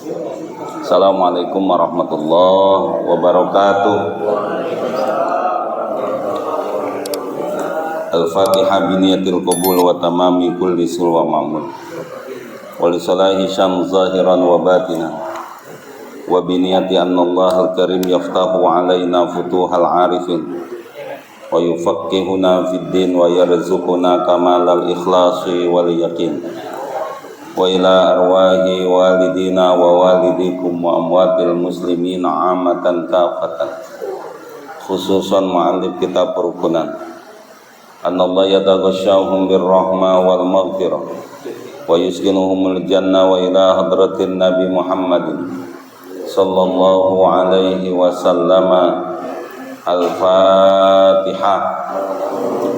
Assalamualaikum warahmatullahi wabarakatuh. Al-Fatihah biniyatil qabul wa tamami kulli sul wa ma'mul wa li salahi syam zahiran wa batinan wa biniyati anna Allahal karim yaftahu alaina futuhal arifin wa yufaqqihuna fid din wa yarzuquna kamalal ikhlasi wal yaqin wa ila arwahi walidina wa walidikum wa amwatil muslimin amatan kafatan, khususan mu'allif kitab perukunan. Anallah yataghashshahum birrahma wal maghfirah wa yuskinuhumul jannah wa ila hadratin Nabi Muhammadin sallallahu alaihi wasallam. Al-Fatihah.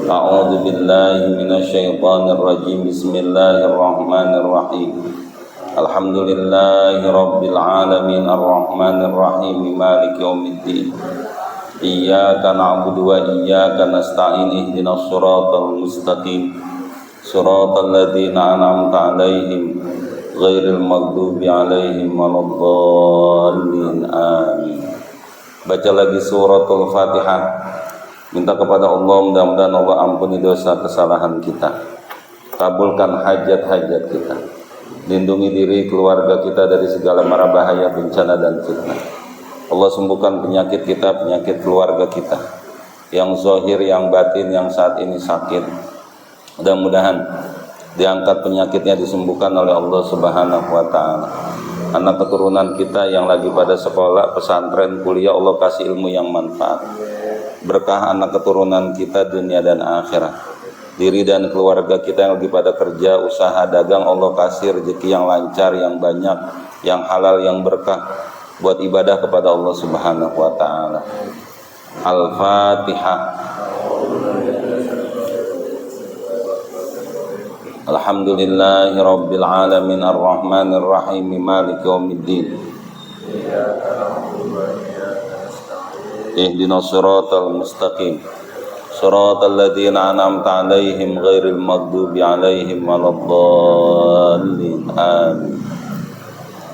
A'udzu billahi minasyaitonir rajim. Bismillahirrahmanirrahim. Alhamdulillahi rabbil alamin arrahmanir rahim maliki yaumiddin. Iyyaka na'budu wa iyyaka nasta'in ihdinas siratal mustaqim siratal ladzina an'amta 'alaihim ghairil maghdubi 'alaihim waladdallin. Amin. Baca lagi suratul Fatihah. Minta kepada Allah mudah-mudahan Allah ampuni dosa kesalahan kita, kabulkan hajat-hajat kita, lindungi diri keluarga kita dari segala mara bahaya, bencana dan fitnah. Allah sembuhkan penyakit kita, penyakit keluarga kita, yang zahir, yang batin, yang saat ini sakit. Mudah-mudahan diangkat penyakitnya, disembuhkan oleh Allah Subhanahu wa ta'ala. Anak keturunan kita yang lagi pada sekolah, pesantren, kuliah, Allah kasih ilmu yang manfaat. Berkah anak keturunan kita dunia dan akhirat. Diri dan keluarga kita yang lagi pada kerja, usaha, dagang, Allah kasih rezeki yang lancar, yang banyak, yang halal, yang berkah buat ibadah kepada Allah Subhanahu wa ta'ala. Al-Fatihah. Alhamdulillahi rabbil alamin arrahmanir rahim maliki yaumiddin. Ihdinas siratal mustaqim siratal ladzina an'amta 'alaihim ghairil maghdubi 'alaihim waladdallin. Amin.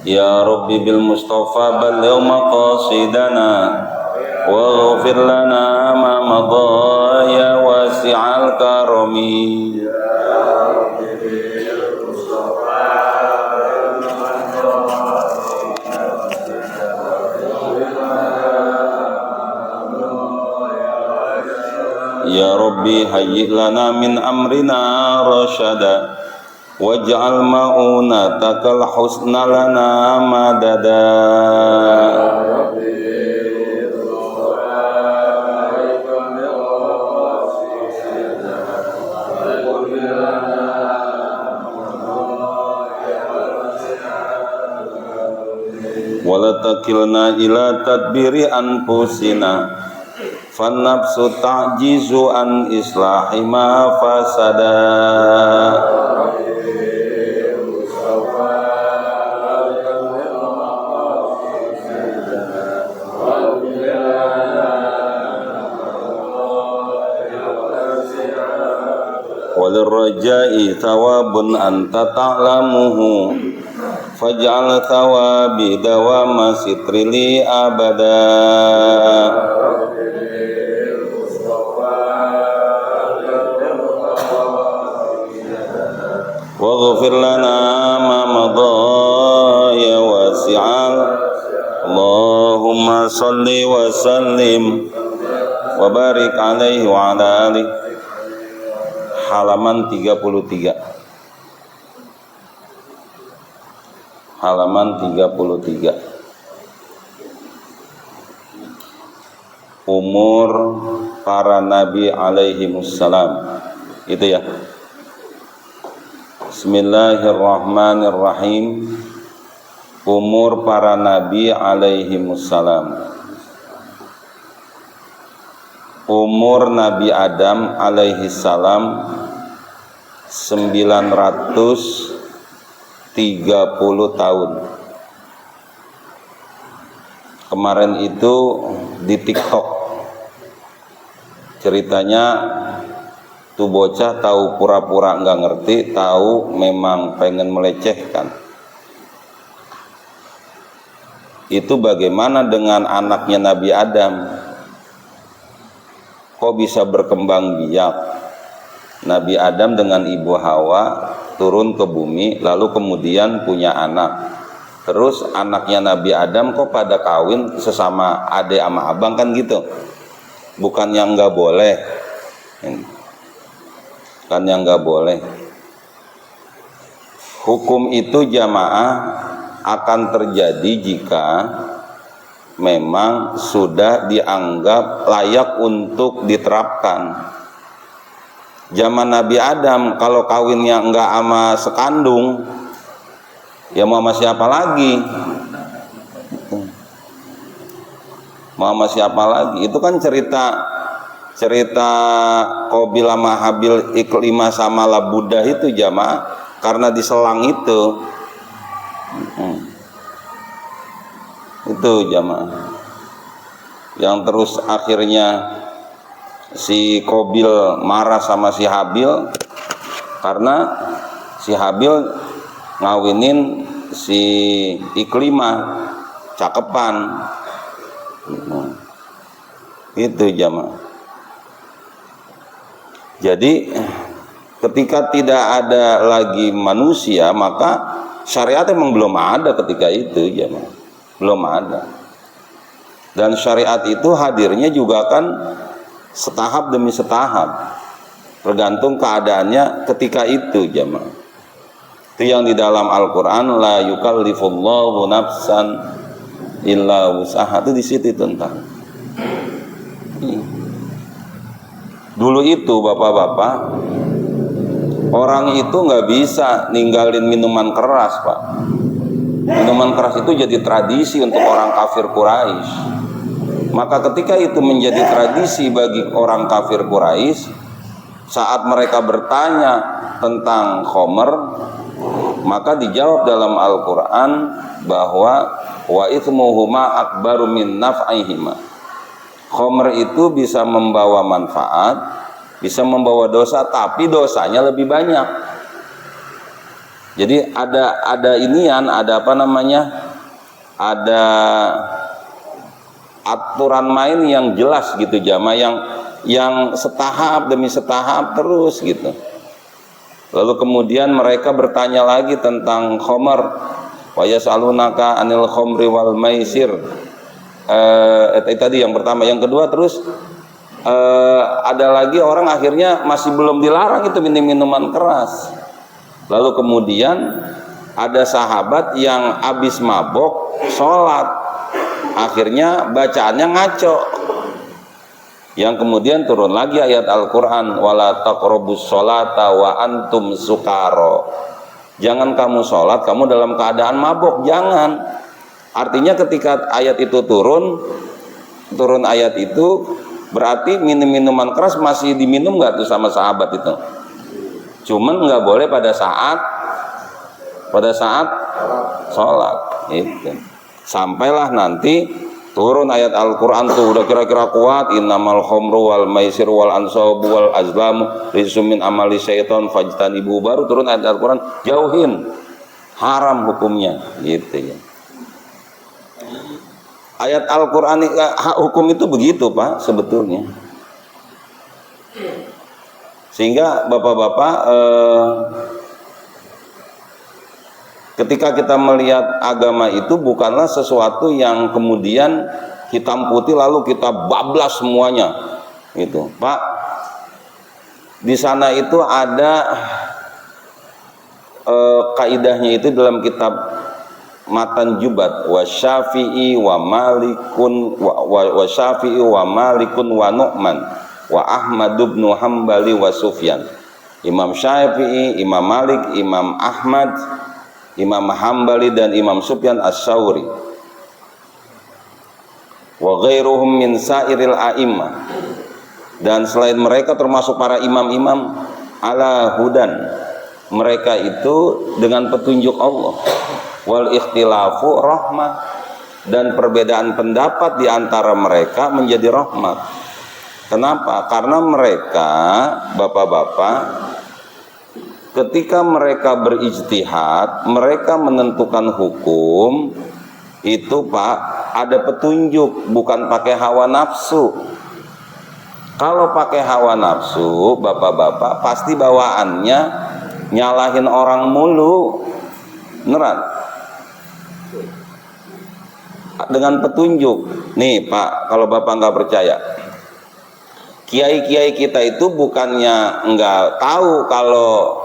Ya Rabbi bil Mustafa balligh maqasidana waghfir lana ma madha ya wasi'al karami. Ya Rabbi hayyi lana min amrina rasyada waj'al ma'unatakal husna lana madada. Wala takilna ila tadbiri anfusina fannafsu ta'jizu an islahi ma fasada. Walirrajai thawabun anta ta'lamuhu faj'al thawabi dawama sitrili abada. Waghfir lana ma madha ya wasi'al. Allahumma salli wa sallim wa barik alaihi wa ala alihi. Halaman 33. Halaman 33. Umur para nabi alaihimussalam. Itu ya. Bismillahirrahmanirrahim. Umur para nabi alaihimussalam. Umur Nabi Adam alaihissalam 930 tahun. Kemarin itu di TikTok ceritanya tuh bocah tahu pura-pura nggak ngerti, tahu memang pengen melecehkan. itu bagaimana dengan anaknya Nabi Adam? Kok bisa berkembang biak? Nabi Adam dengan Ibu Hawa turun ke bumi, lalu kemudian punya anak. Terus anaknya Nabi Adam kok pada kawin sesama adik sama abang, kan gitu? Bukan yang nggak boleh, kan yang nggak boleh. Hukum itu jamaah akan terjadi jika memang sudah dianggap layak untuk diterapkan. Zaman Nabi Adam kalau kawinnya enggak sama sekandung, ya mau sama siapa lagi? Mau sama siapa lagi? Itu kan cerita Qabil sama Habil, Iklimah sama Labudah itu jamaah, karena diselang itu. Itu jamaah yang terus akhirnya si Qabil marah sama si Habil karena si Habil ngawinin si Iklimah cakepan. Itu jamaah. Jadi ketika tidak ada lagi manusia, maka syariat memang belum ada ketika itu jamaah. Belum ada. Dan syariat itu hadirnya juga kan setahap demi setahap, tergantung keadaannya ketika itu jamaah. Itu yang di dalam Al-Quran, la yukallifullahu nafsan illa wus'aha, itu di situ tentang. Dulu itu bapak-bapak, orang itu nggak bisa ninggalin minuman keras, Pak. Minuman keras itu jadi tradisi untuk orang kafir Quraisy. Maka ketika itu menjadi tradisi bagi orang kafir Quraisy, saat mereka bertanya tentang khomer, maka dijawab dalam Al-Quran bahwa wa itsmuhuma akbaru min naf'ihima. Khomer itu bisa membawa manfaat, bisa membawa dosa, tapi dosanya lebih banyak. Jadi ada inian, ada apa namanya? Ada aturan main yang jelas gitu jamaah, yang setahap demi setahap terus gitu. Lalu kemudian mereka bertanya lagi tentang khomer, wa yas'alunaka anil khomri wal maisir. Tadi yang pertama, yang kedua terus ada lagi orang akhirnya masih belum dilarang itu minuman keras. Lalu kemudian ada sahabat yang habis mabok sholat, akhirnya bacaannya ngaco, yang kemudian turun lagi ayat Al-Quran, wala taqrabus sholata wa antum sukaro. Jangan kamu sholat kamu dalam keadaan mabok, jangan. Artinya ketika ayat itu turun ayat itu berarti minuman keras masih diminum nggak tuh sama sahabat itu? Cuman nggak boleh pada saat sholat itu. Sampailah nanti turun ayat Al-Quran tuh udah kira-kira kuat, innamal khomru wal maisir wal ansabu wal azlamu rijsum min amali syaiton fajtanibu, baru turun ayat Al-Quran jauhin, haram hukumnya gitu ya. Ayat Al-Quran hukum itu begitu Pak sebetulnya. Sehingga bapak-bapak ketika kita melihat agama itu bukanlah sesuatu yang kemudian hitam putih lalu kita bablas semuanya gitu, Pak. Di sana itu ada kaidahnya itu dalam kitab Matan Jubat, wa Syafi'i wa Malikun wa Syafi'i wa Malikun wa Nu'man wa Ahmad bin Hambali wa Sufyan. Imam Syafi'i, Imam Malik, Imam Ahmad, Imam Hambali dan Imam Sufyan As-Sauri wa ghairuhum min sairil a'immah, dan selain mereka termasuk para imam-imam ala hudan, mereka itu dengan petunjuk Allah. Wal ikhtilafu rahmah, dan perbedaan pendapat di antara mereka menjadi rahmat. Kenapa? Karena mereka bapak-bapak ketika mereka berijtihad, mereka menentukan hukum Itu Pak, ada petunjuk, bukan pakai hawa nafsu. Kalau pakai hawa nafsu, bapak-bapak pasti bawaannya nyalahin orang mulu. Beneran. Dengan petunjuk. Nih Pak, kalau bapak nggak percaya, kiai-kiai kita itu bukannya nggak tahu kalau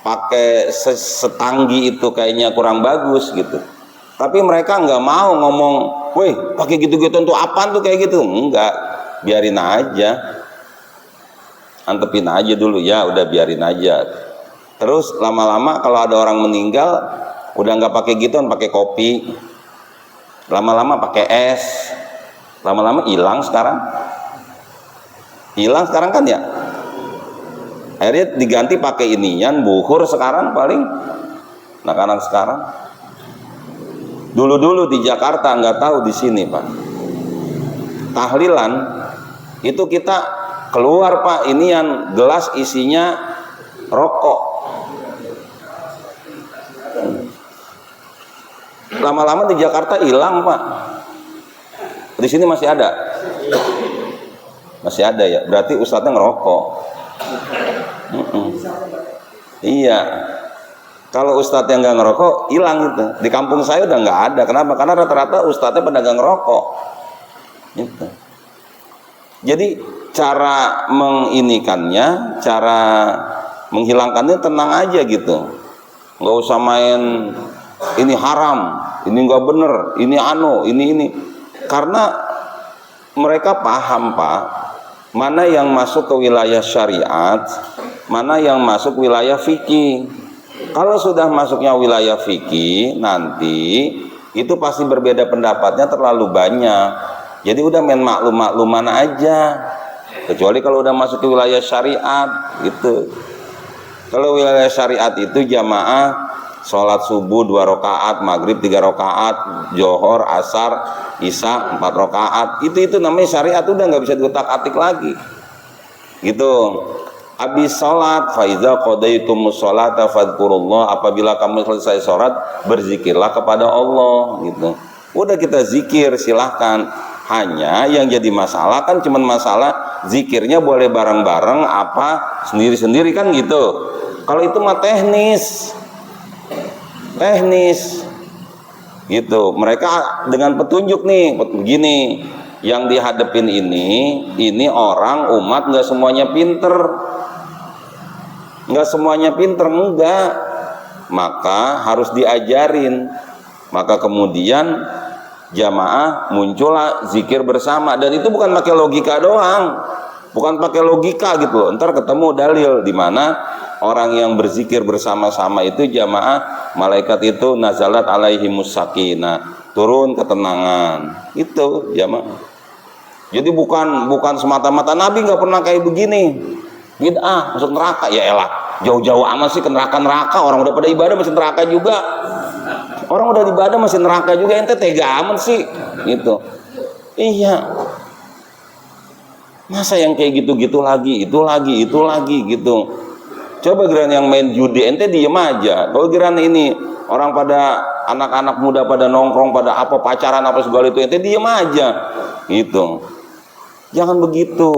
pakai setanggi itu kayaknya kurang bagus gitu, tapi mereka nggak mau ngomong, weh pakai gitu-gitu untuk apaan tuh kayak gitu. Enggak, biarin aja, antepin aja dulu ya, udah biarin aja. Terus lama-lama kalau ada orang meninggal, udah nggak pakai gituan, pakai kopi, lama-lama pakai es, lama-lama hilang sekarang kan ya, akhirnya diganti pakai inian buhur sekarang paling. Anak-anak sekarang, dulu di Jakarta, nggak tahu di sini Pak, tahlilan itu kita keluar Pak, inian gelas isinya rokok. Lama-lama di Jakarta hilang Pak. Di sini masih ada ya, berarti ustadznya ngerokok. Iya, kalau ustadz yang nggak ngerokok hilang gitu. Di kampung saya udah nggak ada. Kenapa? Karena rata-rata ustadznya pedagang ngerokok gitu. Jadi cara menginikannya, cara menghilangkannya tenang aja gitu, nggak usah main ini haram, ini nggak bener, ini ini, karena mereka paham Pak, mana yang masuk ke wilayah syariat, mana yang masuk wilayah fikih. Kalau sudah masuknya wilayah fikih, nanti itu pasti berbeda pendapatnya terlalu banyak. Jadi udah main maklum-makluman aja. Kecuali kalau udah masuk ke wilayah syariat gitu. Kalau wilayah syariat itu jamaah sholat subuh 2 rakaat, maghrib 3 rakaat, johor, asar, isya 4 rakaat. Itu namanya syariat, udah nggak bisa diutak-atik lagi. Gitu. Habis sholat, faiza qadaitumus sholata fadhkurullah, apabila kamu selesai sholat berzikirlah kepada Allah gitu. Udah kita zikir silahkan. Hanya yang jadi masalah kan cuman masalah zikirnya boleh bareng-bareng apa sendiri-sendiri kan gitu. Kalau itu mah teknis gitu. Mereka dengan petunjuk nih begini, yang dihadapin ini orang umat nggak semuanya pinter, enggak, maka harus diajarin. Maka kemudian jamaah muncullah zikir bersama, dan itu bukan pakai logika doang, bukan pakai logika gitu loh. Ntar ketemu dalil di mana orang yang berzikir bersama-sama itu jamaah, malaikat itu nazalat alaihimus sakinah, turun ketenangan. Itu jamaah. Jadi bukan semata-mata Nabi nggak pernah kayak begini. Bid'ah, masuk neraka. Ya elah, jauh-jauh amat sih ke neraka. Orang udah pada ibadah masih neraka juga. Orang udah ibadah masih neraka juga, ente tega amat sih gitu. Iya. Masa yang kayak gitu-gitu lagi, itu lagi gitu. Coba giliran yang main judi, ente diem aja. Kalau giliran ini orang pada anak-anak muda pada nongkrong, pada apa pacaran apa segala itu, ente diem aja gitu. Jangan begitu.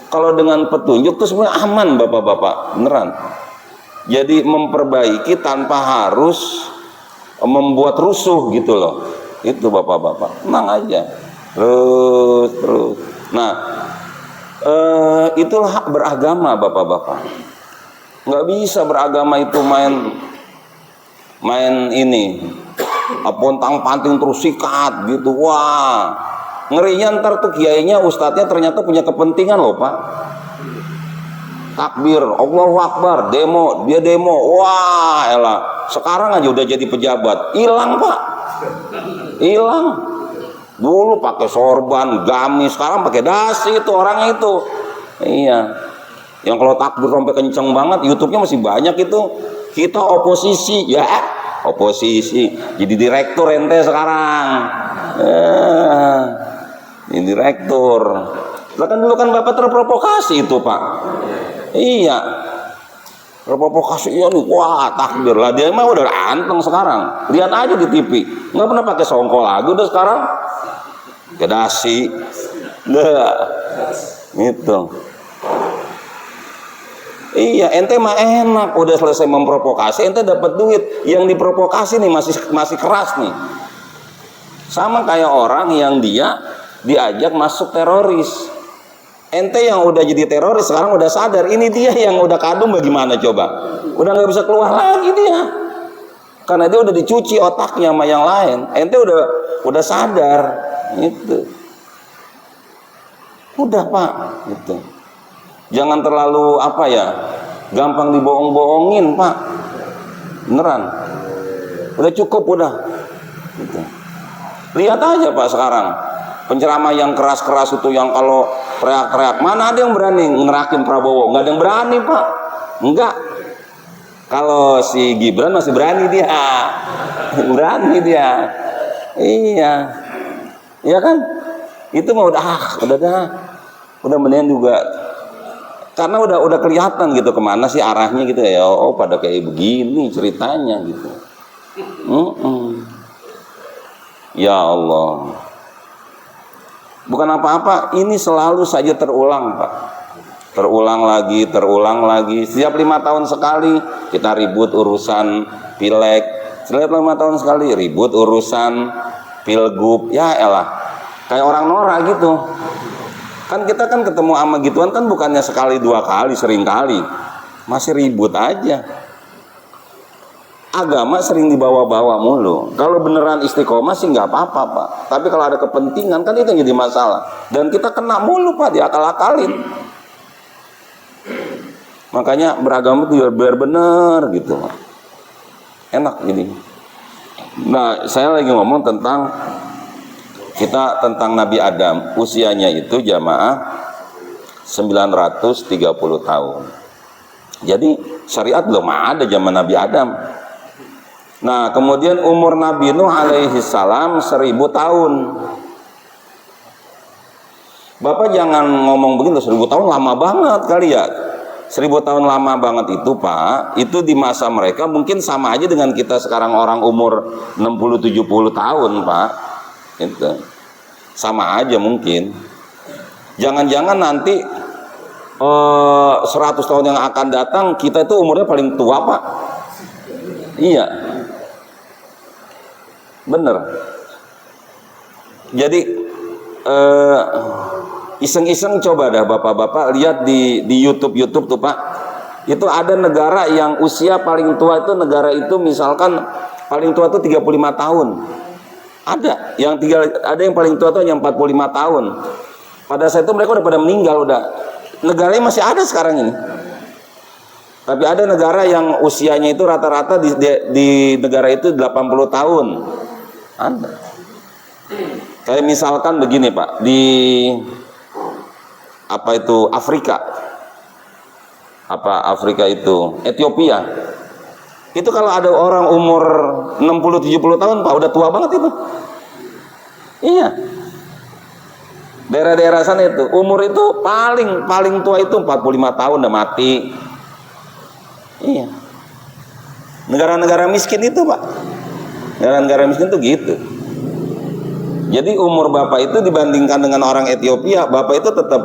Kalau dengan petunjuk tuh sebenarnya aman bapak-bapak, beneran. Jadi memperbaiki tanpa harus membuat rusuh gitu loh. Itu bapak-bapak, tenang aja. Terus. Nah, itulah hak beragama bapak-bapak. Nggak bisa beragama itu main ini pontang-panting terus sikat gitu. Wah, ngerinya ntar tuh kiainya, ustadznya ternyata punya kepentingan loh Pak. Takbir, Allahu Akbar, demo, wah elah, sekarang aja udah jadi pejabat, hilang Pak, hilang. Dulu pakai sorban, gamis, sekarang pakai dasi itu orangnya itu. Iya, yang kalau takbir sampai kenceng banget, YouTube-nya masih banyak itu. Kita oposisi, ya oposisi, jadi direktur ente sekarang. Ini direktur. Bahkan dulu kan Bapak terprovokasi itu Pak. Iya. Provokasi iya nih, wah takbir lah, dia mah udah anteng sekarang. Lihat aja di TV, nggak pernah pakai songkol lagi udah sekarang, kedasi, nggak, gitu. Iya, ente mah enak, udah selesai memprovokasi, ente dapat duit. Yang diprovokasi nih masih keras nih. Sama kayak orang yang dia diajak masuk teroris. Ente yang udah jadi teroris sekarang udah sadar, ini dia yang udah kadung bagaimana coba? Udah nggak bisa keluar lagi dia. Karena dia udah dicuci otaknya sama yang lain. Ente udah sadar, gitu. Udah Pak, gitu. Jangan terlalu apa ya, gampang dibohong-bohongin Pak. Beneran. Udah cukup udah. Gitu. Lihat aja Pak sekarang. Penceramah yang keras-keras itu, yang kalau teriak-teriak, mana ada yang berani ngerakin Prabowo? Nggak ada yang berani Pak. Enggak. Kalau si Gibran masih berani dia. Berani dia. Iya. Iya kan? Itu mah udah dah. Udah mendingan juga. Karena udah kelihatan gitu kemana sih arahnya gitu ya. Oh pada kayak begini ceritanya gitu. Ya Allah. Bukan apa-apa, ini selalu saja terulang Pak. Terulang lagi. Setiap 5 tahun sekali kita ribut urusan pileg. Setiap 5 tahun sekali ribut urusan pilgub. Ya elah, kayak orang norak gitu. Kan kita kan ketemu sama gituan kan bukannya sekali 2 kali, sering kali. Masih ribut aja. Agama sering dibawa-bawa mulu. Kalau beneran istiqomah sih nggak apa-apa Pak. Tapi kalau ada kepentingan kan itu yang jadi masalah. Dan kita kena mulu Pak, diakal-akalin. Makanya beragama itu biar bener gitu. Enak gini. Nah saya lagi ngomong tentang Nabi Adam. Usianya itu jamaah 930 tahun. Jadi syariat belum ada zaman Nabi Adam. Nah kemudian umur Nabi Nuh alaihi salam 1000 tahun. Bapak jangan ngomong begitu, 1000 tahun lama banget kali ya. 1000 tahun lama banget itu Pak. Itu di masa mereka mungkin sama aja dengan kita sekarang orang umur 60-70 tahun Pak. Itu sama aja mungkin. Jangan-jangan nanti 100 tahun yang akan datang kita itu umurnya paling tua Pak. Iya, bener. Jadi iseng-iseng coba dah bapak-bapak lihat di YouTube tuh Pak. Itu ada negara yang usia paling tua itu, negara itu misalkan paling tua itu 35 tahun. Ada yang paling tua tuh hanya 45 tahun. Pada saat itu mereka udah pada meninggal udah. Negaranya masih ada sekarang ini. Tapi ada negara yang usianya itu rata-rata di negara itu 80 tahun. Ada. Kayak misalkan begini Pak, di Afrika. Afrika itu? Ethiopia. Itu kalau ada orang umur 60-70 tahun Pak, udah tua banget itu. Iya. Daerah-daerah sana itu umur itu paling tua itu 45 tahun udah mati. Iya. Negara-negara miskin itu Pak. Negara-negara miskin itu gitu. Jadi umur Bapak itu dibandingkan dengan orang Ethiopia, Bapak itu tetap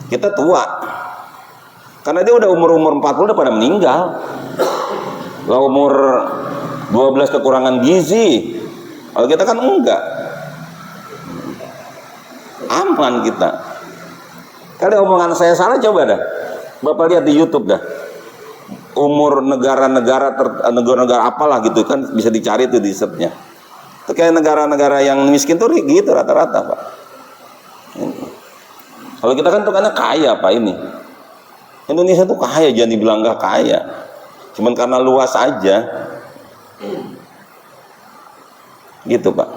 kita tua. Karena dia udah umur 40 udah pada meninggal. Lah umur 12 kekurangan gizi. Kalau kita kan enggak. Aman kita. Kalau omongan saya salah coba dah. Bapak lihat di YouTube dah. Umur negara-negara apalah gitu kan bisa dicari tuh di search-nya. Kayak negara-negara yang miskin tuh gitu rata-rata Pak. Kalau kita kan tuh karena kaya Pak ini. Indonesia tuh kaya, jangan dibilang gak kaya. Cuman karena luas aja. Gitu Pak.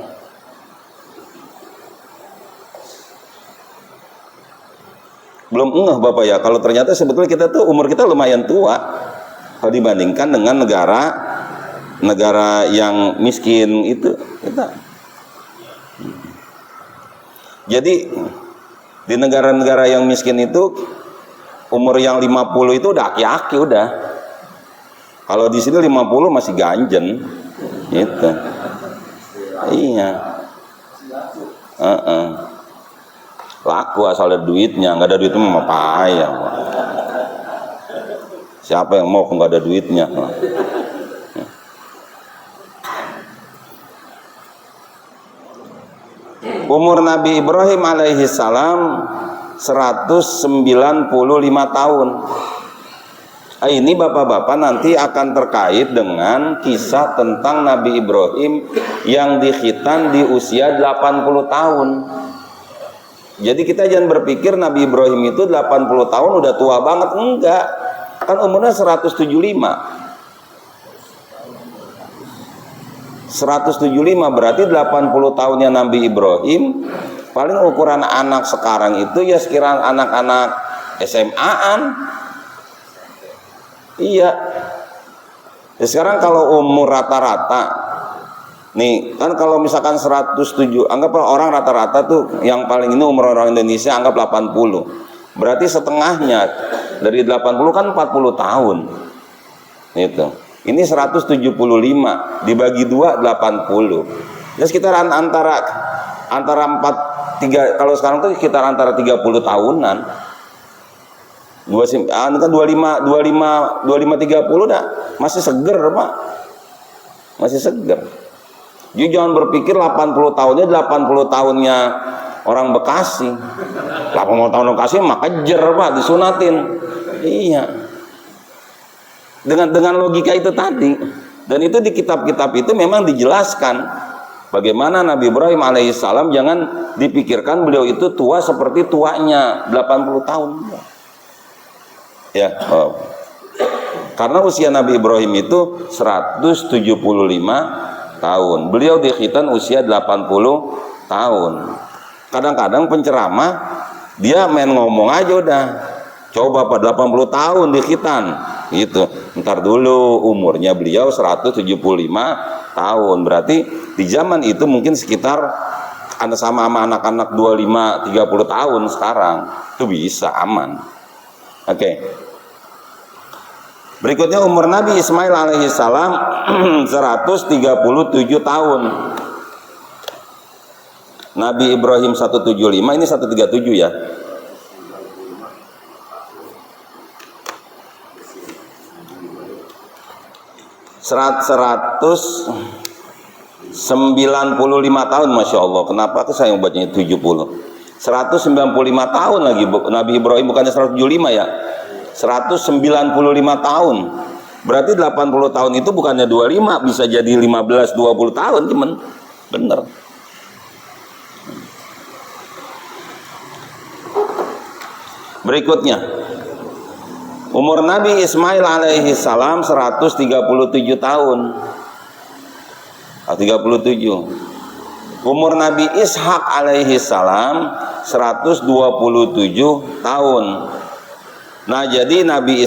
Belum ngeh Bapak ya, kalau ternyata sebetulnya kita tuh umur kita lumayan tua kalau dibandingkan dengan negara yang miskin itu kita. Jadi di negara-negara yang miskin itu umur yang 50 itu udah aki-aki udah. Kalau di sini 50 masih ganjen gitu. Iya. Laku asal ada duitnya, nggak ada duitnya mah payah. Siapa yang mau nggak ada duitnya? Umur Nabi Ibrahim alaihi salam 195 tahun. Ini bapak-bapak nanti akan terkait dengan kisah tentang Nabi Ibrahim yang dikhitan di usia 80 tahun. Jadi kita jangan berpikir Nabi Ibrahim itu 80 tahun udah tua banget, enggak. Kan umurnya 175 berarti 80 tahunnya Nabi Ibrahim. Paling ukuran anak sekarang itu ya sekiranya anak-anak SMA-an. Iya. Ya sekarang kalau umur rata-rata nih, kan kalau misalkan 107, anggaplah orang rata-rata tuh yang paling ini umur orang Indonesia anggap 80. Berarti setengahnya dari 80 kan 40 tahun. Itu. Ini 175 dibagi 2 80. Ya sekitar antara 3, kalau sekarang tuh sekitar antara 30 tahunan. Kan 25 30 dah masih seger, Pak. Masih seger. Jadi jangan berpikir 80 tahunnya 80 tahunnya orang Bekasi. 80 tahun Bekasi mah kejer, Pak, disunatin. Iya. Dengan logika itu tadi. Dan itu di kitab-kitab itu memang dijelaskan bagaimana Nabi Ibrahim alaihissalam jangan dipikirkan beliau itu tua seperti tuanya 80 tahun. Ya, karena usia Nabi Ibrahim itu 175 tahun. Beliau dikhitan usia 80 tahun. Kadang-kadang penceramah dia main ngomong aja udah. Coba pada 80 tahun dikhitan gitu. Ntar dulu umurnya beliau 175 tahun. Berarti di zaman itu mungkin sekitar sama anak-anak 25 30 tahun sekarang. Itu bisa aman. Oke. Berikutnya umur Nabi Ismail alaihissalam 137 tahun. Nabi Ibrahim 175, ini 137 ya. 195 tahun, Masya Allah. Kenapa tuh saya bacanya 70? 195 tahun lagi Nabi Ibrahim, bukannya 175 ya. 195 tahun. Berarti 80 tahun itu bukannya 25, bisa jadi 15 20 tahun cuman. Bener. Berikutnya umur Nabi Ismail alaihi salam 137 tahun. 37. Umur Nabi Ishak alaihi salam 127 tahun. Nah, jadi Nabi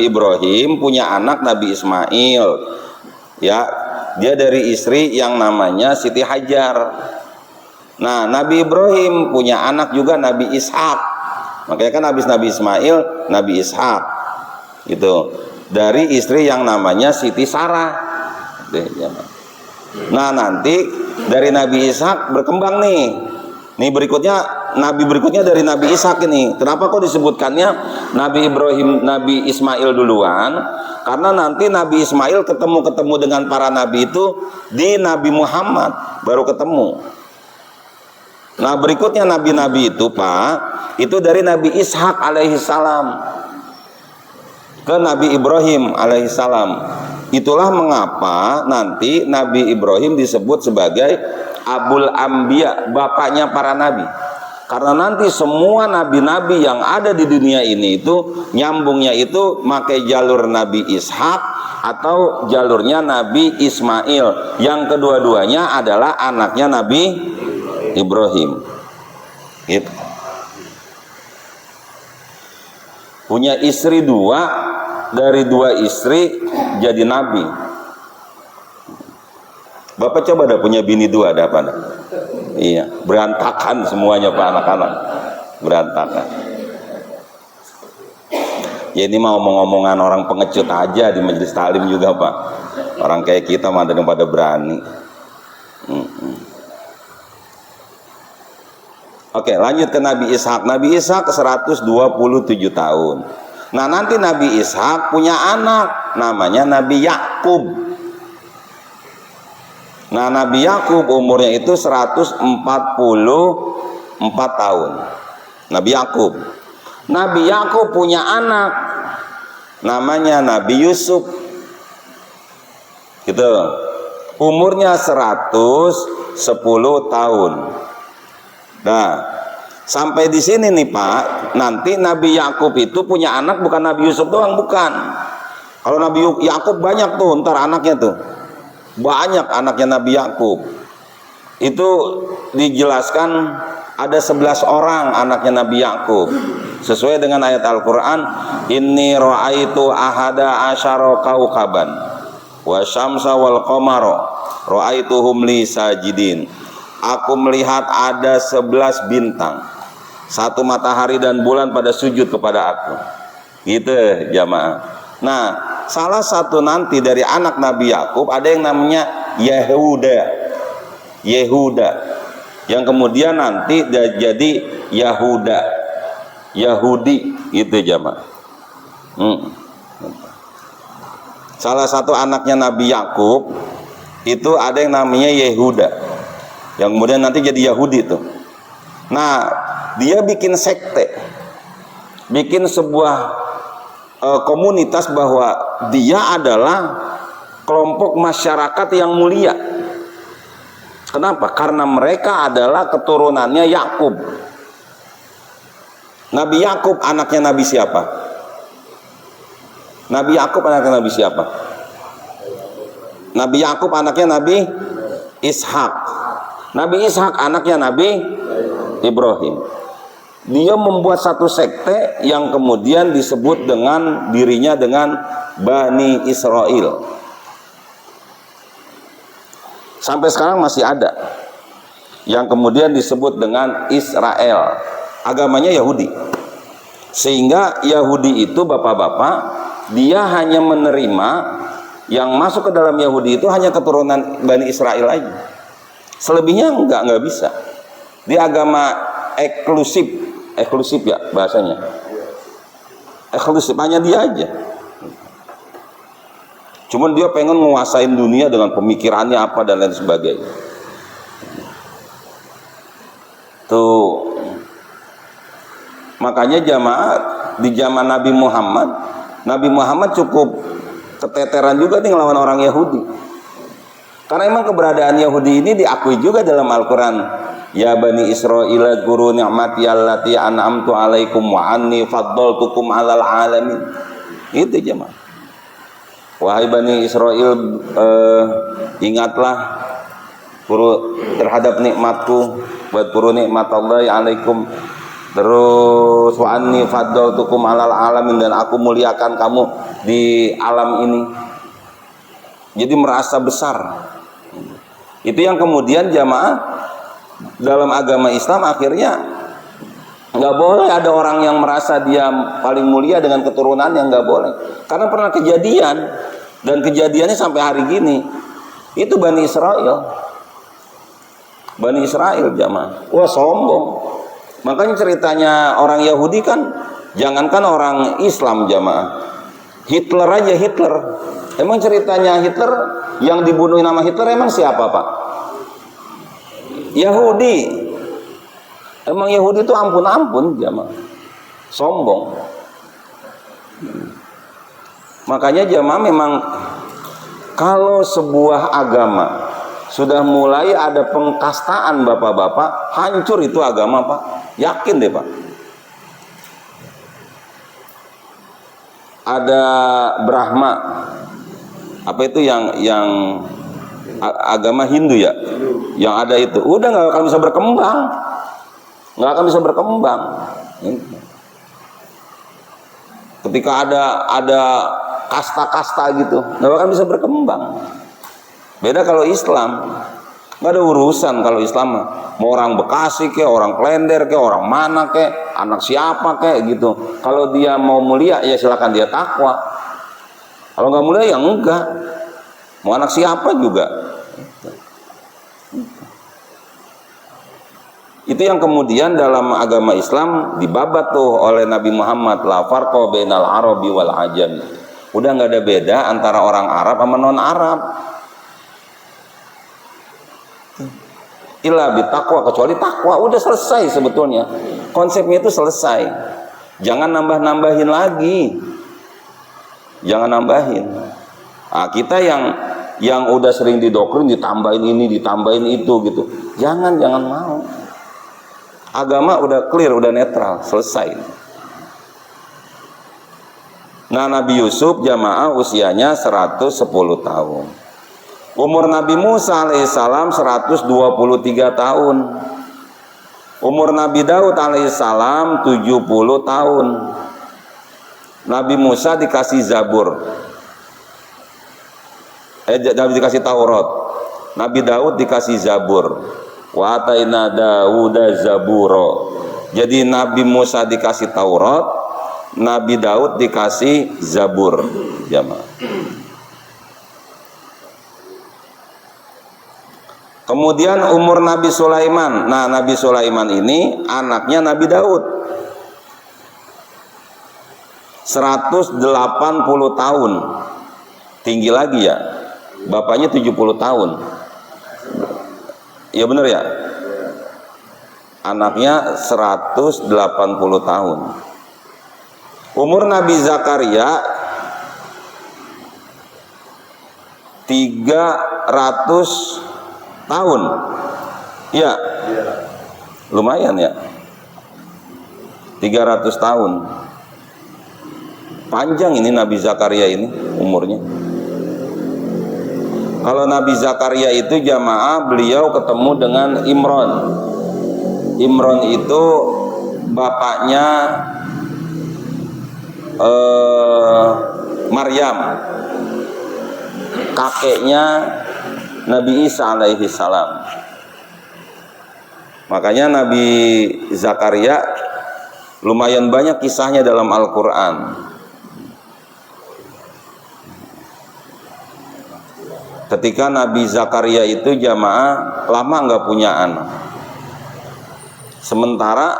Ibrahim punya anak Nabi Ismail. Ya, dia dari istri yang namanya Siti Hajar. Nah, Nabi Ibrahim punya anak juga Nabi Ishak. Makanya kan habis Nabi Ismail, Nabi Ishak. Gitu. Dari istri yang namanya Siti Sarah. Nah, nanti dari Nabi Ishak berkembang nih. Nih berikutnya Nabi berikutnya dari Nabi Ishak ini. Kenapa kok disebutkannya Nabi Ibrahim, Nabi Ismail duluan? Karena nanti Nabi Ismail ketemu dengan para nabi itu di Nabi Muhammad baru ketemu. Nah, berikutnya nabi-nabi itu, Pak, itu dari Nabi Ishak alaihi salam ke Nabi Ibrahim alaihi salam. Itulah mengapa nanti Nabi Ibrahim disebut sebagai Abul Anbiya, bapaknya para nabi. Karena nanti semua nabi-nabi yang ada di dunia ini itu nyambungnya itu pakai jalur Nabi Ishak atau jalurnya Nabi Ismail, yang kedua-duanya adalah anaknya Nabi Ibrahim. Gitu. Punya istri 2, dari 2 istri jadi nabi. Bapak coba dah punya bini 2, ada apa dah? Iya, berantakan semuanya Pak, anak-anak berantakan. Ya ini mau ngomong-ngomongan orang pengecut aja di majelis taklim juga Pak. Orang kayak kita mah daripada berani. Oke, lanjut ke Nabi Ishak. Nabi Ishak 127 tahun. Nah, nanti Nabi Ishak punya anak namanya Nabi Yakub. Nah, Nabi Yakub umurnya itu 144 tahun. Nabi Yakub. Nabi Yakub punya anak namanya Nabi Yusuf. Gitu. Umurnya 110 tahun. Nah, sampai di sini nih Pak, nanti Nabi Yakub itu punya anak bukan Nabi Yusuf doang, bukan. Kalau Nabi Yakub banyak tuh, ntar anaknya tuh. Banyak anaknya Nabi Yakub. Itu dijelaskan ada 11 orang anaknya Nabi Yakub. Sesuai dengan ayat Al-Qur'an, inni ra'aitu ahada asyara kaukaban wa syamsa wal qamara ra'aituhum li sajidin. Aku melihat ada 11 bintang, 1 matahari dan bulan pada sujud kepada aku. Gitu jamaah. Nah, salah satu nanti dari anak Nabi Yakub ada yang namanya Yehuda, yang kemudian nanti jadi Yahudi, gitu jamaah. Salah satu anaknya Nabi Yakub itu ada yang namanya Yehuda, yang kemudian nanti jadi Yahudi tuh. Nah, dia bikin sekte, bikin sebuah komunitas bahwa dia adalah kelompok masyarakat yang mulia. Kenapa? Karena mereka adalah keturunannya Yakub. Nabi Yakub anaknya Nabi siapa? Nabi Yakub anaknya Nabi siapa? Nabi Yakub anaknya Nabi Ishak. Nabi Ishak anaknya Nabi Ibrahim. Dia membuat satu sekte yang kemudian disebut dengan dirinya dengan Bani Israel. Sampai sekarang masih ada yang kemudian disebut dengan Israel. Agamanya Yahudi. Sehingga Yahudi itu bapak-bapak, dia hanya menerima yang masuk ke dalam Yahudi itu hanya keturunan Bani Israel aja. Selebihnya nggak bisa. Dia agama eksklusif ya bahasanya. Eksklusif, hanya dia aja. Cuman dia pengen menguasain dunia dengan pemikirannya apa dan lain sebagainya. Tuh. Makanya jamaah di zaman Nabi Muhammad cukup keteteran juga nih ngelawan orang Yahudi. Karena emang keberadaan Yahudi ini diakui juga dalam Al-Quran. Ya Bani Israel guru ni'mati allati an'amtu alaikum wa anni faddaltukum alal alamin. Itu jemaah. Wahai Bani Israel, ingatlah terhadap nikmatku, buat nikmat Allah alaikum. Terus wa anni faddaltukum alal alamin, dan aku muliakan kamu di alam ini. Jadi merasa besar. Itu yang kemudian jamaah dalam agama Islam akhirnya nggak boleh ada orang yang merasa dia paling mulia dengan keturunan, yang nggak boleh. Karena pernah kejadian, dan kejadiannya sampai hari gini. Itu Bani Israel jamaah. Wah, sombong. Makanya ceritanya orang Yahudi kan, jangankan orang Islam jamaah, Hitler aja, emang ceritanya Hitler yang dibunuh nama Hitler emang siapa Pak? Yahudi. Emang Yahudi itu ampun jamaah, sombong. Makanya jamaah memang kalau sebuah agama sudah mulai ada pengkastaan bapak-bapak, hancur itu agama Pak. Yakin deh Pak. Ada Brahma, apa itu yang agama Hindu ya, yang ada itu udah nggak akan bisa berkembang, ketika ada kasta-kasta gitu nggak akan bisa berkembang. Beda kalau Islam Nggak ada urusan kalau Islam mah. Mau orang Bekasi ke, orang Klender ke, orang mana ke, anak siapa ke gitu. Kalau dia mau mulia ya silakan dia takwa. Kalau nggak mulia ya enggak. Mau anak siapa juga. Itu yang kemudian dalam agama Islam dibabat tuh oleh Nabi Muhammad, la farqa bainal arabi wal ajam. Udah nggak ada beda antara orang Arab sama non Arab. Illa bitaqwa, kecuali takwa, udah selesai sebetulnya. Konsepnya itu selesai. Jangan nambah-nambahin lagi. Jangan nambahin. Nah, kita yang udah sering didoktrin ditambahin ini, ditambahin itu gitu. Jangan mau. Agama udah clear, udah netral, selesai. Nah, Nabi Yusuf jamaah usianya 110 tahun. Umur Nabi Musa alaihissalam 123 tahun. Umur Nabi Daud alaihissalam 70 tahun. Nabi Musa dikasih Zabur. Nabi dikasih Taurat. Nabi Daud dikasih Zabur. Wa ataina Dauda Zaburo. Jadi Nabi Musa dikasih Taurat, Nabi Daud dikasih Zabur. Jamaah. Kemudian umur Nabi Sulaiman. Nah, Nabi Sulaiman ini anaknya Nabi Daud. 180 tahun. Tinggi lagi ya. Bapaknya 70 tahun. Iya benar ya? Anaknya 180 tahun. Umur Nabi Zakaria 300 tahun. Ya. Lumayan ya. 300 tahun. Panjang ini Nabi Zakaria ini umurnya. Kalau Nabi Zakaria itu jamaah beliau ketemu dengan Imron. Imron itu bapaknya Maryam, kakeknya Nabi Isa alaihi salam. Makanya Nabi Zakaria lumayan banyak kisahnya dalam Al-Quran. Ketika Nabi Zakaria itu jamaah lama nggak punya anak. Sementara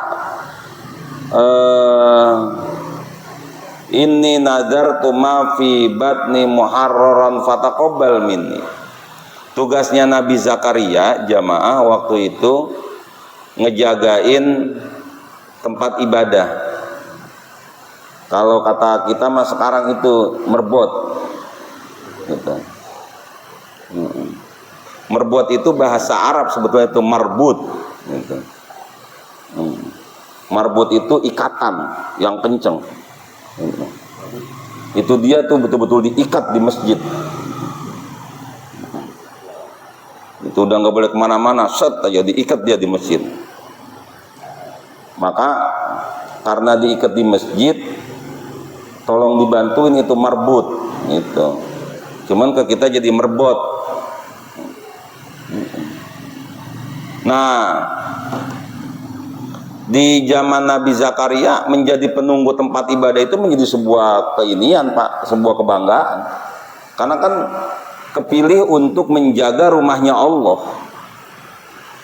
inni nadartu ma fi batni muharraran fataqabbal minni. Tugasnya Nabi Zakaria jamaah waktu itu ngejagain tempat ibadah. Kalau kata kita mah sekarang itu merbot gitu. Merbot itu bahasa Arab sebetulnya itu marbut gitu. Marbut itu ikatan yang kenceng gitu. Itu dia tuh betul-betul diikat di masjid. Itu udah nggak boleh kemana-mana, set aja diikat dia di masjid. Maka karena diikat di masjid, tolong dibantuin itu marbut gitu. Cuman ke kita jadi merbot. Nah, di zaman Nabi Zakaria menjadi penunggu tempat ibadah itu menjadi sebuah keinian, Pak, sebuah kebanggaan. Karena kan kepilih untuk menjaga rumahnya Allah.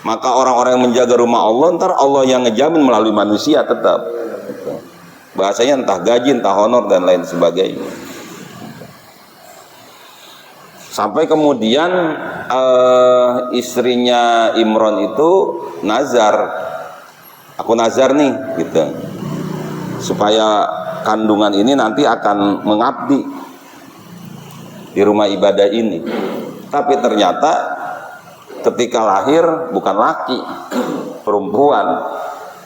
Maka orang-orang yang menjaga rumah Allah, ntar Allah yang ngejamin melalui manusia tetap. Bahasanya entah gaji, entah honor dan lain sebagainya. Sampai kemudian istrinya Imron itu nazar, aku nazar nih gitu, supaya kandungan ini nanti akan mengabdi di rumah ibadah ini. Tapi ternyata ketika lahir bukan laki, perempuan.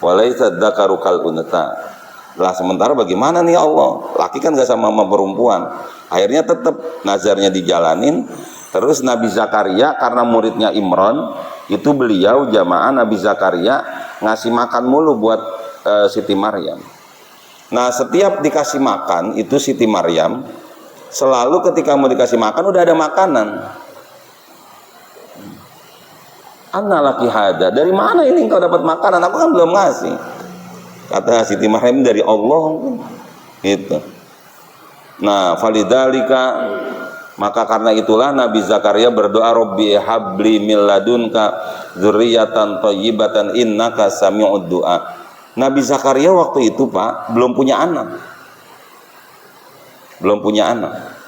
Walaysa dzakaru kal untha. Lah sementara bagaimana nih Allah? Laki kan gak sama perempuan. Akhirnya tetap nazarnya dijalanin. Terus Nabi Zakaria karena muridnya Imron, itu beliau jamaah Nabi Zakaria ngasih makan mulu buat Siti Maryam. Nah, setiap dikasih makan itu Siti Maryam selalu ketika mau dikasih makan udah ada makanan. Anna laki hada, dari mana ini engkau dapat makanan? Aku kan belum ngasih. Kata Siti Maryam, dari Allah. Gitu. Nah, falidalika, maka karena itulah Nabi Zakaria berdoa, Robbi habli min ladunka dzurriyyatan thayyibatan innaka sami'ud du'a. Nabi Zakaria waktu itu, Pak, belum punya anak. Belum punya anak.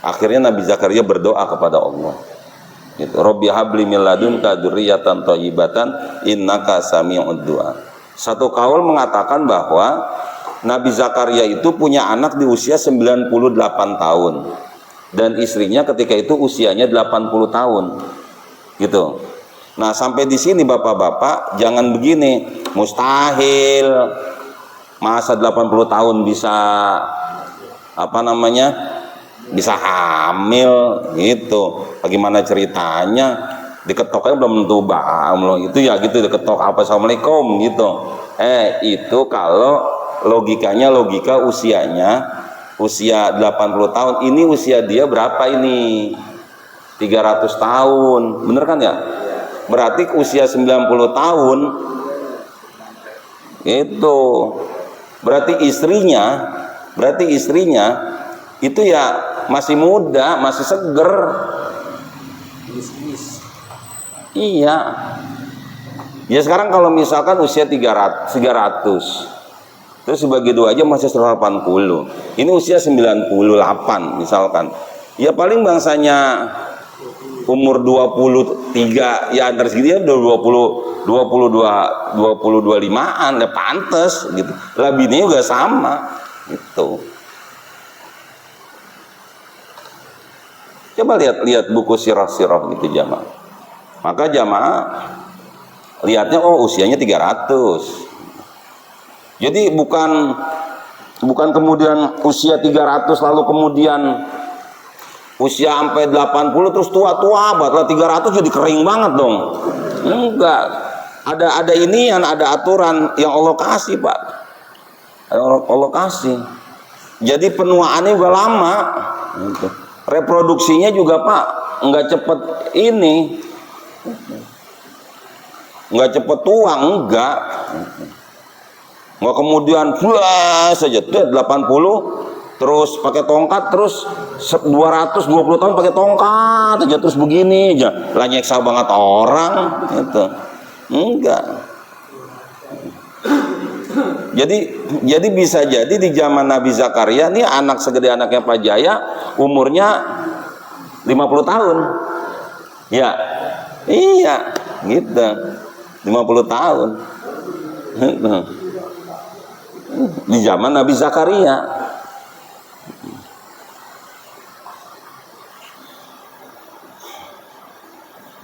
Akhirnya Nabi Zakaria berdoa kepada Allah. Gitu. Robbi habli min ladunka dzurriyyatan thayyibatan innaka sami'ud du'a. Satu kaul mengatakan bahwa Nabi Zakaria itu punya anak di usia 98 tahun dan istrinya ketika itu usianya 80 tahun. Gitu. Nah, sampai di sini Bapak-bapak jangan begini, mustahil masa 80 tahun bisa bisa hamil gitu. Bagaimana ceritanya? Diketoknya belum tentu itu ya gitu, diketok apa assalamualaikum gitu. Itu kalau logikanya logika usianya usia 80 tahun, ini usia dia berapa ini? 300 tahun. Bener kan ya? Berarti usia 90 tahun itu berarti istrinya itu ya masih muda, masih seger. Iya. Ya sekarang kalau misalkan usia 300 terus dibagi 2 aja masih 180. Ini usia 98 misalkan. Ya paling bangsanya umur 23 ya antar segitu ya 25-an ya pantes gitu. Lah bininya juga sama gitu. Coba lihat buku sirah-sirah gitu jamaah. Maka jamaah lihatnya usianya 300. Jadi bukan kemudian usia 300 lalu kemudian usia sampai 80 terus tua-tua banget. 300 jadi kering banget dong. Enggak. Ada inian, ada aturan yang Allah kasih, Pak. Allah kasih. Jadi penuaannya juga lama. Reproduksinya juga, Pak, enggak cepet ini. Enggak cepet tua, enggak. Enggak kemudian saja tuh 80 terus pakai tongkat terus 220 tahun pakai tongkat aja terus begini aja. Lah nyeksa banget orang gitu. Enggak. Jadi bisa jadi di zaman Nabi Zakaria nih anak segede anaknya Pak Jaya umurnya 50 tahun. Ya. Iya, gitu. 50 tahun. Di zaman Nabi Zakaria.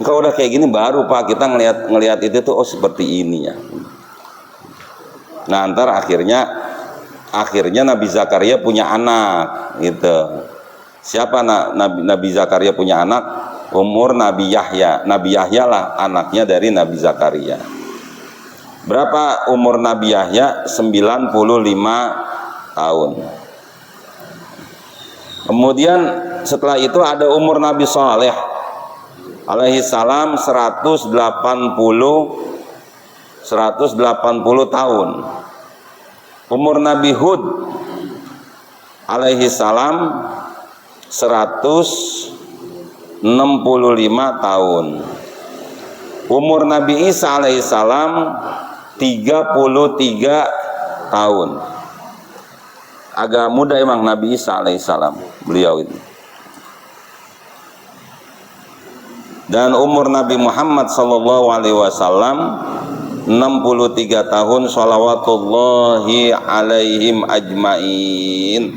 Kalau udah kayak gini baru Pak kita ngelihat itu tuh seperti ini ya. Nah, ntar akhirnya Nabi Zakaria punya anak gitu. Siapa Nabi Zakaria punya anak? Umur Nabi Yahya. Nabi Yahya lah anaknya dari Nabi Zakaria. Berapa umur Nabi Yahya? 95 tahun. Kemudian setelah itu ada umur Nabi Saleh alaihi salam 180 tahun. Umur Nabi Hud alaihi salam 165 tahun. Umur Nabi Isa alaihi salam 33 tahun. Agak muda emang Nabi Isa alaihi salam beliau ini. Dan umur Nabi Muhammad sallallahu alaihi wasallam 63 tahun sholawatullahi alaihim ajmain.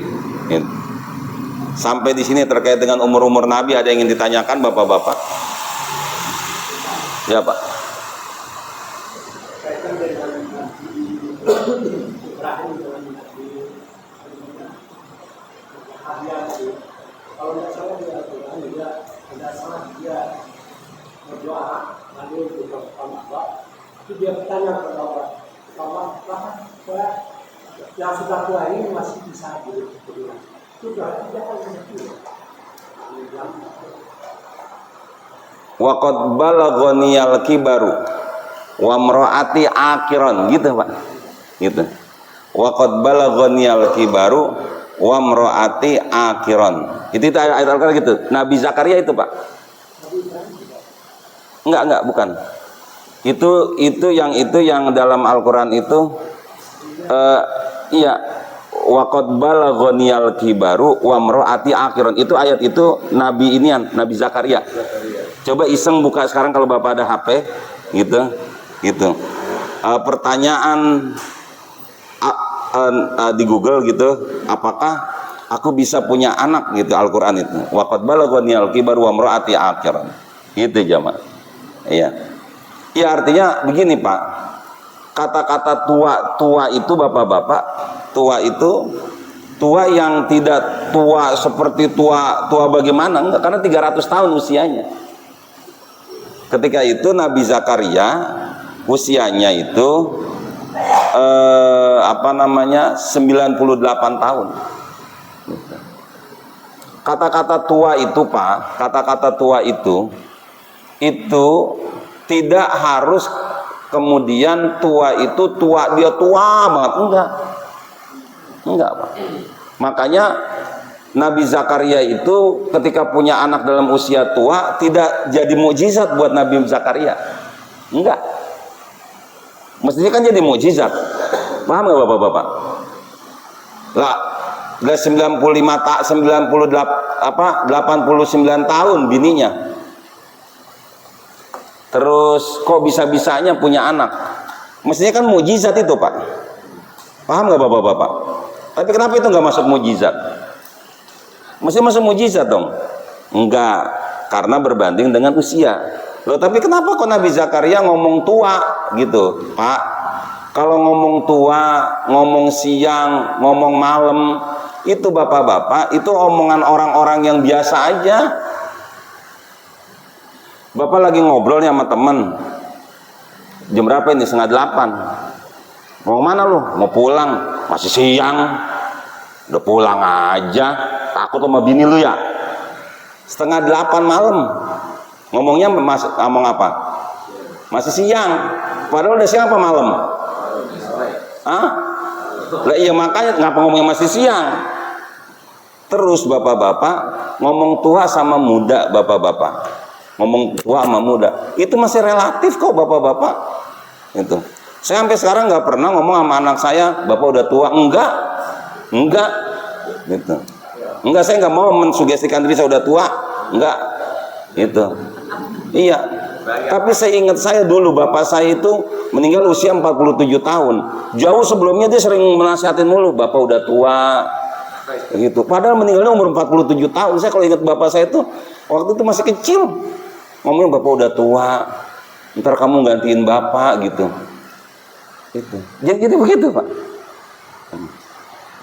Sampai di sini terkait dengan umur-umur Nabi ada yang ingin ditanyakan Bapak-bapak? Ya Pak. Kalau tidak salah dia berdoa lalu itu dia bertanya kepada Allah, yang sudah tua ini masih bisa hidup itu berarti dia akan mati. wa qad balaghoniyal kibaru wa mraati akhiran, gitu Pak, gitu. Wa qad balaghoniyal kibaru wa mraati akhiran. Itu ayat Al-Qur'an gitu. Nabi Zakaria itu, Pak. Enggak, bukan. Itu yang dalam Al-Qur'an itu iya, wa qad balaghoniyal kibaru wa mraati akhiran. Itu ayat itu Nabi inian, Nabi Zakaria. Coba iseng buka sekarang kalau Bapak ada HP gitu. Pertanyaan di Google gitu, apakah aku bisa punya anak gitu, Al-Qur'an itu. Wa qad balaghoniyal kibaru wa mraati akhiran. Gitu jamaah. Iya. Ya artinya begini Pak. Kata-kata tua itu Bapak-bapak, tua itu tua yang tidak tua seperti tua bagaimana, enggak, karena 300 tahun usianya. Ketika itu Nabi Zakaria usianya itu 98 tahun. Kata-kata tua itu Pak, kata-kata tua itu tidak harus kemudian tua itu dia tua banget, enggak Pak. Makanya Nabi Zakaria itu ketika punya anak dalam usia tua tidak jadi mukjizat buat Nabi Zakaria, enggak. Mestinya kan jadi mukjizat. Paham nggak Bapak-bapak? Lah, 89 tahun bininya. Terus kok bisa-bisanya punya anak? Mestinya kan mukjizat itu, Pak. Paham nggak Bapak-bapak? Tapi kenapa itu nggak masuk mukjizat? Mesti masuk mukjizat dong. Enggak, karena berbanding dengan usia. Loh, tapi kenapa kok Nabi Zakaria ngomong tua gitu, Pak? Kalau ngomong tua, ngomong siang, ngomong malam, itu Bapak-bapak, itu omongan orang-orang yang biasa aja. Bapak lagi ngobrol nih sama temen, jam berapa ini? 7:30. Mau kemana lu? Mau pulang? Masih siang. Udah pulang aja. Takut sama bini lu ya? 7:30 malam. Ngomongnya ngomong apa? Masih siang. Padahal udah siang apa malam? Hah? Lah iya, makanya ngapa ngomongnya masih siang? Terus Bapak-bapak ngomong tua sama muda, Bapak-bapak. Ngomong tua sama muda itu masih relatif kok Bapak-bapak. Itu saya sampai sekarang nggak pernah ngomong sama anak saya, Bapak udah tua. Enggak gitu. Enggak, saya nggak mau mensugestikan diri saya udah tua. Enggak itu. Iya, tapi saya ingat saya dulu bapak saya itu meninggal usia 47 tahun. Jauh sebelumnya dia sering menasihatin mulu, Bapak udah tua gitu. Padahal meninggalnya umur 47 tahun. Saya kalau ingat bapak saya itu waktu itu masih kecil, ngomongnya Bapak udah tua, ntar kamu gantiin Bapak gitu. Itu. Jadi begitu Pak.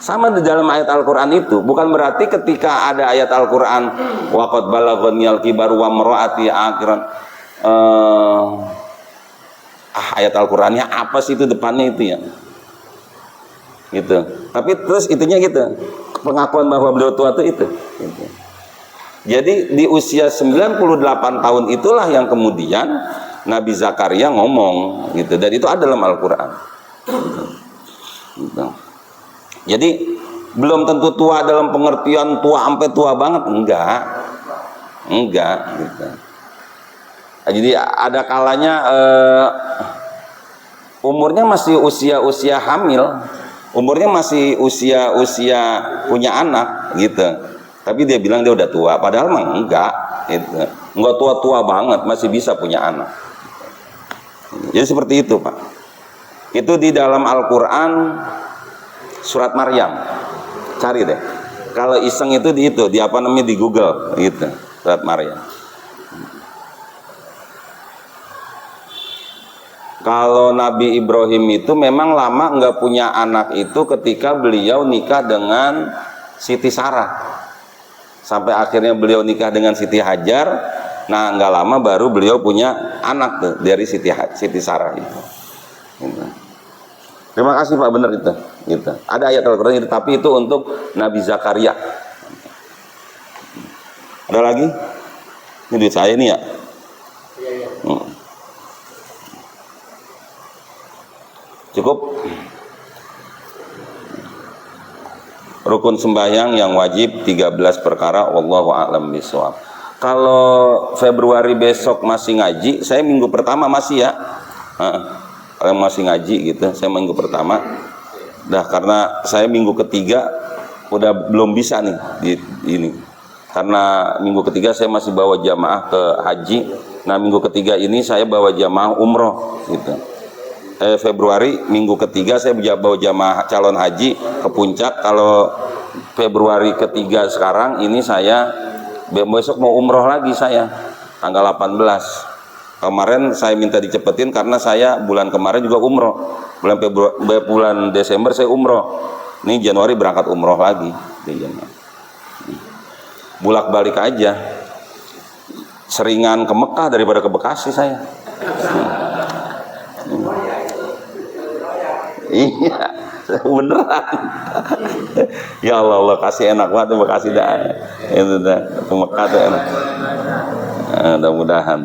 Sama di dalam ayat Al-Quran itu, bukan berarti ketika ada ayat Al-Quran wa qad balaghoniyal kibaru wa mraati akhiran, ayat Al-Qurannya apa sih itu depannya itu ya gitu. Tapi terus itunya gitu, pengakuan bahwa beliau tua itu gitu. Jadi di usia 98 tahun itulah yang kemudian Nabi Zakaria ngomong gitu, dan itu ada dalam Al-Quran gitu. Jadi belum tentu tua dalam pengertian tua sampai tua banget, enggak gitu. Jadi ada kalanya umurnya masih usia hamil, umurnya masih usia punya anak gitu. Tapi dia bilang dia udah tua, padahal mah enggak gitu. Enggak tua banget, masih bisa punya anak. Jadi seperti itu Pak. Itu di dalam Al-Quran surat Maryam, cari deh. Kalau iseng itu di apa namanya di Google gitu, surat Maryam. Kalau Nabi Ibrahim itu memang lama nggak punya anak itu ketika beliau nikah dengan Siti Sarah, sampai akhirnya beliau nikah dengan Siti Hajar. Nah nggak lama baru beliau punya anak tuh dari Siti Sarah itu. Gitu. Terima kasih Pak, benar itu. Gitu. Ada ayat Al-Quran itu, tapi itu untuk Nabi Zakaria. Ada lagi? Ini duit saya nih ya. Cukup. Rukun sembahyang yang wajib 13 perkara, wallahu a'lam bishawab. Kalau Februari besok masih ngaji, saya minggu pertama masih ya. Kalau masih ngaji gitu, saya minggu pertama. Dah karena saya minggu ketiga udah belum bisa nih di ini. Karena minggu ketiga saya masih bawa jamaah ke haji. Nah, minggu ketiga ini saya bawa jamaah umroh gitu. Februari minggu ketiga saya bawa jamaah calon haji ke puncak. Kalau Februari ketiga sekarang ini saya besok mau umroh lagi saya tanggal 18. Kemarin saya minta dicepetin karena saya bulan kemarin juga umroh. Bulan Desember saya umroh. Ini Januari berangkat umroh lagi di Januari. Bulak-balik aja. Seringan ke Mekah daripada ke Bekasi saya. Iya, beneran. Ya Allah, Allah kasih enak banget Bekasi dah. Itu dah, ke Mekah tuh enak. Mudah-mudahan.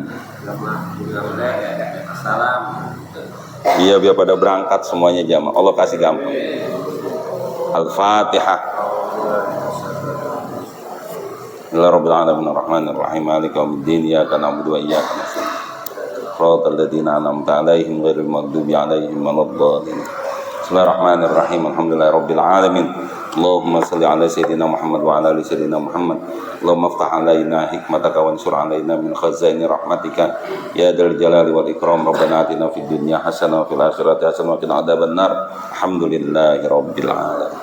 Iya, biar pada berangkat semuanya jamaah. Allah kasih gampang. Al-Fatihah. Bismillahirrahmanirrahim. Ar-Rahmanir-Rahim. Maliki yaumiddin. Iyyaka na'budu wa iyyaka nasta'in. Shiratal ladzina an'amta 'alaihim ghairil maghdubi 'alaihim waladdallin. Bismillahirrahmanirrahim. Alhamdulillahirabbil alamin. Allahumma shalli ala sayyidina Muhammad wa ala ali sayyidina Muhammad. Allahumma iftah alaina hikmataka wa ansur alaina min khazaini rahmatika ya dzal jalali wal ikram. Rabbana atina fid dunya hasanah wa fil akhirati hasanah wa qina adzabannar. Alhamdulillahirabbil alamin.